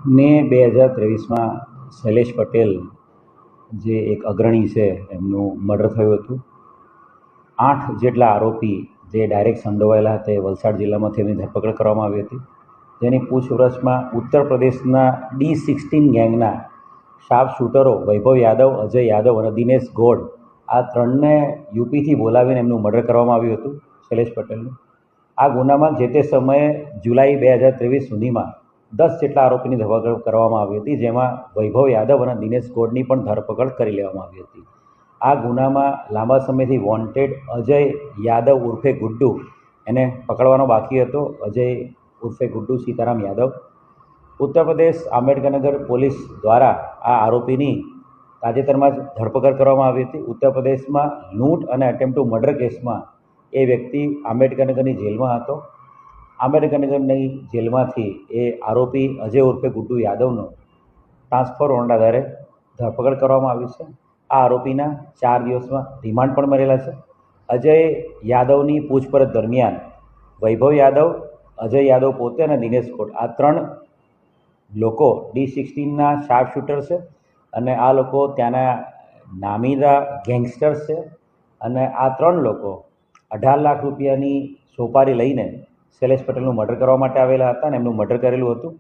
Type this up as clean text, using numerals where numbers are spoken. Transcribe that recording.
ને 2023માં શૈલેષ પટેલ જે એક અગ્રણી છે એમનું મર્ડર થયું હતું. 8 જેટલા આરોપી જે ડાયરેક્ટ સંડોવાયેલા હતા એ વલસાડ જિલ્લામાંથી એમની ધરપકડ કરવામાં આવી હતી. જેની પૂછપરછમાં ઉત્તર પ્રદેશના D16 ગેંગના શાર્પ શૂટરો વૈભવ યાદવ, અજય યાદવ અને દિનેશ ગોડ આ ત્રણને યુપીથી બોલાવીને એમનું મર્ડર કરવામાં આવ્યું હતું શૈલેષ પટેલનું. આ ગુનામાં જે તે સમયે જુલાઈ 2023 સુધીમાં 10 જેટલા આરોપીની ધરપકડ કરવામાં આવી હતી, જેમાં વૈભવ યાદવ અને દિનેશ ગોડની પણ ધરપકડ કરી લેવામાં આવી હતી. આ ગુનામાં લાંબા સમયથી વોન્ટેડ અજય યાદવ ઉર્ફે ગુડ્ડુ એને પકડવાનો બાકી હતો. અજય ઉર્ફે ગુડ્ડુ સીતારામ યાદવ ઉત્તર પ્રદેશ આંબેડકરનગર પોલીસ દ્વારા આ આરોપીની તાજેતરમાં જ ધરપકડ કરવામાં આવી હતી. ઉત્તર પ્રદેશમાં લૂંટ અને અટેમ્પ્ટ ટુ મર્ડર કેસમાં એ વ્યક્તિ આંબેડકરનગરની જેલમાં હતો. આંબેડકરનગરની જેલમાંથી એ આરોપી અજય ઉર્ફે ગુડ્ડુ યાદવનો ટ્રાન્સફર વોરંટ આધારે ધરપકડ કરવામાં આવી છે. આ આરોપીના 4 દિવસમાં રિમાન્ડ પણ મળેલા છે. અજય યાદવની પૂછપરછ દરમિયાન વૈભવ યાદવ, અજય યાદવ પોતે અને દિનેશ ગોડ આ 3 લોકો D16ના શાર્પ શૂટર છે અને આ લોકો ત્યાંના નામીદા ગેંગસ્ટર્સ છે. અને આ 3 લોકો 18 લાખ રૂપિયાની સોપારી લઈને શૈલેષ પટેલનું મર્ડર કરવા માટે આવેલા હતા અને એમનું મર્ડર કરેલું હતું.